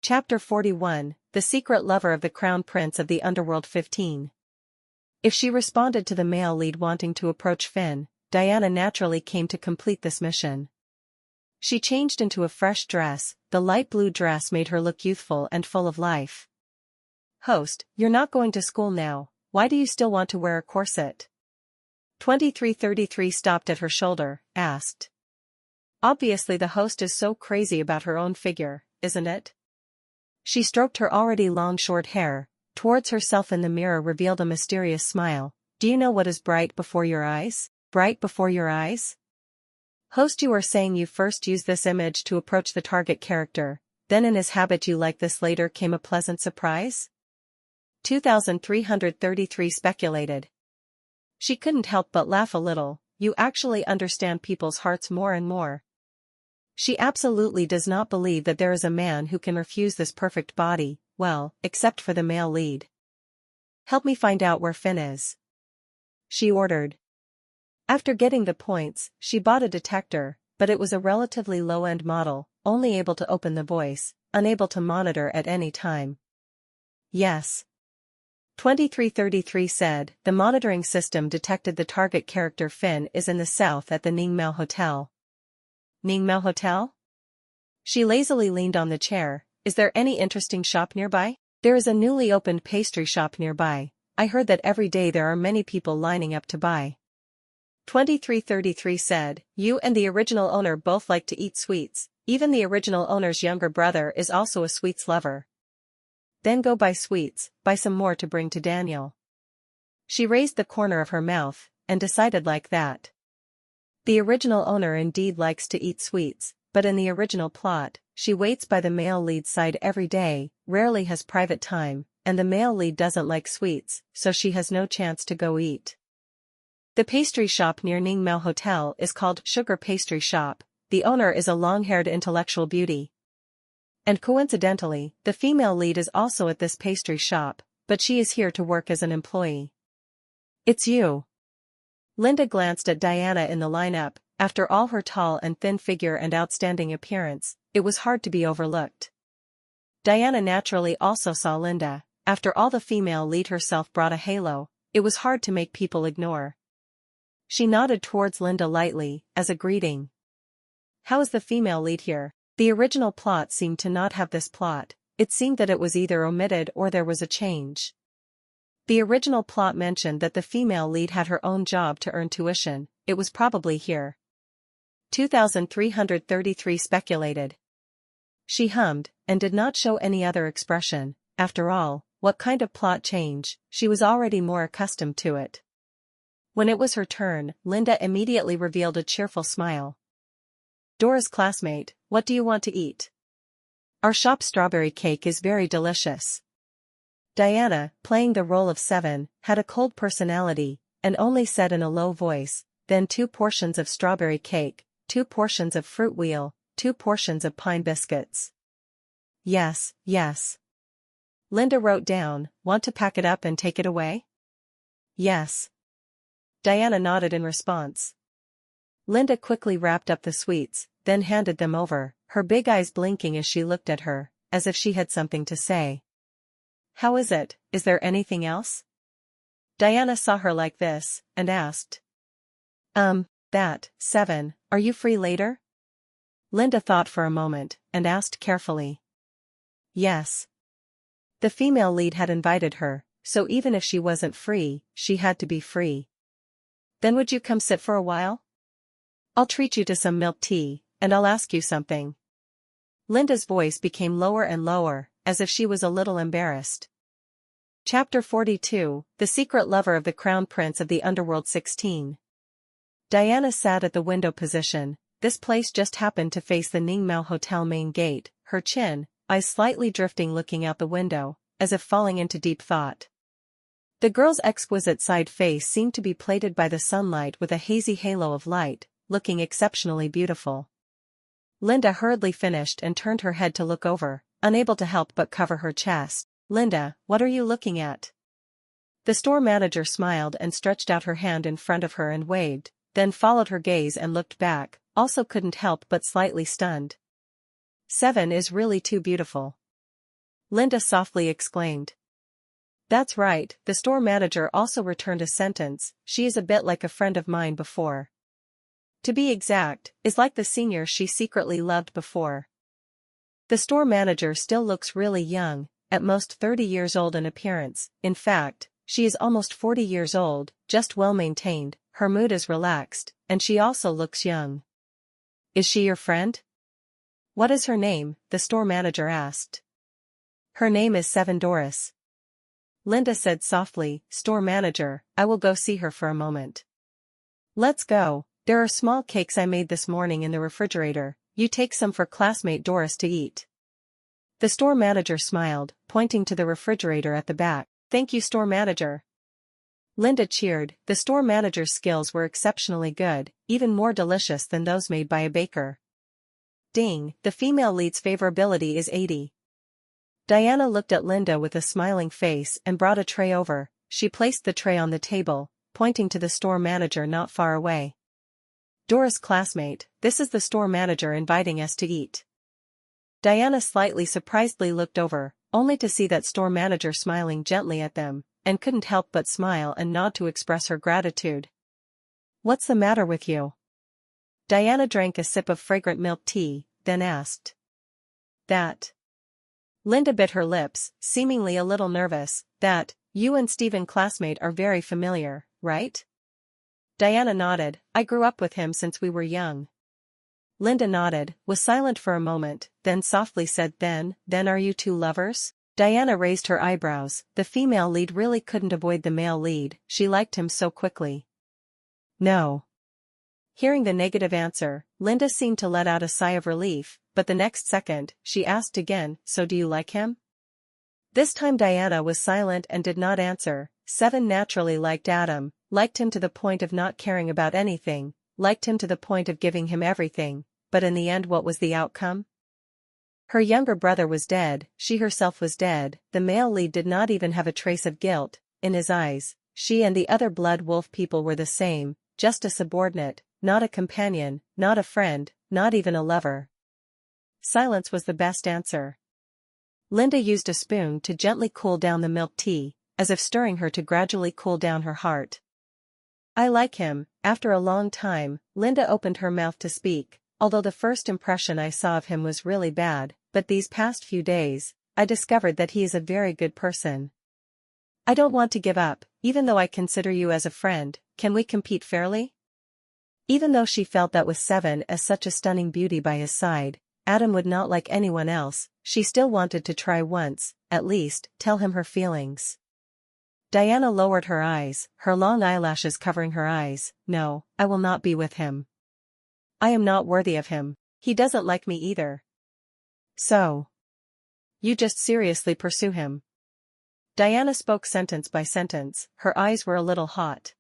Chapter 41, The Secret Lover of the Crown Prince of the Underworld 15. If she responded to the male lead wanting to approach Finn, Diana naturally came to complete this mission. She changed into a fresh dress. The light blue dress made her look youthful and full of life. Host, you're not going to school now, why do you still want to wear a corset? 2333 stopped at her shoulder, asked. Obviously the host is so crazy about her own figure, isn't it? She stroked her already long short hair, towards herself in the mirror revealed a mysterious smile. Do you know what is bright before your eyes? Bright before your eyes? Host, you are saying you first used this image to approach the target character, then in his habit you like this later came a pleasant surprise? 2333 speculated. She couldn't help but laugh a little. You actually understand people's hearts more and more. She absolutely does not believe that there is a man who can refuse this perfect body, well, except for the male lead. Help me find out where Finn is, she ordered. After getting the points, she bought a detector, but it was a relatively low-end model, only able to open the voice, unable to monitor at any time. Yes. 2333 said, the monitoring system detected the target character Finn is in the south at the Ningmao Hotel. Ningmao Hotel? She lazily leaned on the chair. Is there any interesting shop nearby? There is a newly opened pastry shop nearby. I heard that every day there are many people lining up to buy. 2333 said, you and the original owner both like to eat sweets, even the original owner's younger brother is also a sweets lover. Then go buy sweets, buy some more to bring to Daniel. She raised the corner of her mouth, and decided like that. The original owner indeed likes to eat sweets, but in the original plot, she waits by the male lead's side every day, rarely has private time, and the male lead doesn't like sweets, so she has no chance to go eat. The pastry shop near Ningmao Hotel is called Sugar Pastry Shop. The owner is a long-haired intellectual beauty. And coincidentally, the female lead is also at this pastry shop, but she is here to work as an employee. It's you. Linda glanced at Diana in the lineup. After all her tall and thin figure and outstanding appearance, it was hard to be overlooked. Diana naturally also saw Linda. After all, the female lead herself brought a halo. It was hard to make people ignore. She nodded towards Linda lightly, as a greeting. How is the female lead here? The original plot seemed to not have this plot. It seemed that it was either omitted or there was a change. The original plot mentioned that the female lead had her own job to earn tuition. It was probably here. 2333 speculated. She hummed, and did not show any other expression. After all, what kind of plot change? She was already more accustomed to it. When it was her turn, Linda immediately revealed a cheerful smile. Dora's classmate, what do you want to eat? Our shop's strawberry cake is very delicious. Diana, playing the role of 7, had a cold personality, and only said in a low voice, then 2 portions of strawberry cake, 2 portions of fruit wheel, 2 portions of pine biscuits. Yes, yes. Linda wrote down, want to pack it up and take it away? Yes. Diana nodded in response. Linda quickly wrapped up the sweets, then handed them over, her big eyes blinking as she looked at her, as if she had something to say. How is it? Is there anything else? Diana saw her like this, and asked. 7, are you free later? Linda thought for a moment, and asked carefully. Yes. The female lead had invited her, so even if she wasn't free, she had to be free. Then would you come sit for a while? I'll treat you to some milk tea, and I'll ask you something. Linda's voice became lower and lower, as if she was a little embarrassed. Chapter 42, The Secret Lover of the Crown Prince of the Underworld 16. Diana sat at the window position. This place just happened to face the Ningmao Hotel main gate, her chin, eyes slightly drifting looking out the window, as if falling into deep thought. The girl's exquisite side face seemed to be plated by the sunlight with a hazy halo of light, looking exceptionally beautiful. Linda hurriedly finished and turned her head to look over, unable to help but cover her chest. Linda, what are you looking at? The store manager smiled and stretched out her hand in front of her and waved, then followed her gaze and looked back, also couldn't help but slightly stunned. 7 is really too beautiful. Linda softly exclaimed. That's right, the store manager also returned a sentence, she is a bit like a friend of mine before. To be exact, is like the senior she secretly loved before. The store manager still looks really young, at most 30 years old in appearance, in fact, she is almost 40 years old, just well maintained, her mood is relaxed, and she also looks young. Is she your friend? What is her name? The store manager asked. Her name is Seven Doris. Linda said softly, store manager, I will go see her for a moment. Let's go, there are small cakes I made this morning in the refrigerator, you take some for classmate Doris to eat. The store manager smiled, pointing to the refrigerator at the back. Thank you, store manager. Linda cheered, the store manager's skills were exceptionally good, even more delicious than those made by a baker. Ding, the female lead's favorability is 80. Diana looked at Linda with a smiling face and brought a tray over. She placed the tray on the table, pointing to the store manager not far away. Doris' classmate, this is the store manager inviting us to eat. Diana slightly surprisedly looked over, only to see that store manager smiling gently at them, and couldn't help but smile and nod to express her gratitude. What's the matter with you? Diana drank a sip of fragrant milk tea, then asked. That. Linda bit her lips, seemingly a little nervous, that, you and Stephen classmate are very familiar, right? Diana nodded, I grew up with him since we were young. Linda nodded, was silent for a moment, then softly said then are you two lovers? Diana raised her eyebrows, the female lead really couldn't avoid the male lead, she liked him so quickly. No. Hearing the negative answer, Linda seemed to let out a sigh of relief, but the next second, she asked again, so do you like him? This time Diana was silent and did not answer. Seven naturally liked Adam, liked him to the point of not caring about anything, liked him to the point of giving him everything, but in the end what was the outcome? Her younger brother was dead, she herself was dead, the male lead did not even have a trace of guilt, in his eyes, she and the other blood wolf people were the same, just a subordinate, not a companion, not a friend, not even a lover. Silence was the best answer. Linda used a spoon to gently cool down the milk tea, as if stirring her to gradually cool down her heart. I like him. After a long time, Linda opened her mouth to speak, although the first impression I saw of him was really bad, but these past few days, I discovered that he is a very good person. I don't want to give up, even though I consider you as a friend, can we compete fairly? Even though she felt that with Seven as such a stunning beauty by his side, Adam would not like anyone else, she still wanted to try once, at least, tell him her feelings. Diana lowered her eyes, her long eyelashes covering her eyes. No, I will not be with him. I am not worthy of him. He doesn't like me either. So. You just seriously pursue him. Diana spoke sentence by sentence, her eyes were a little hot.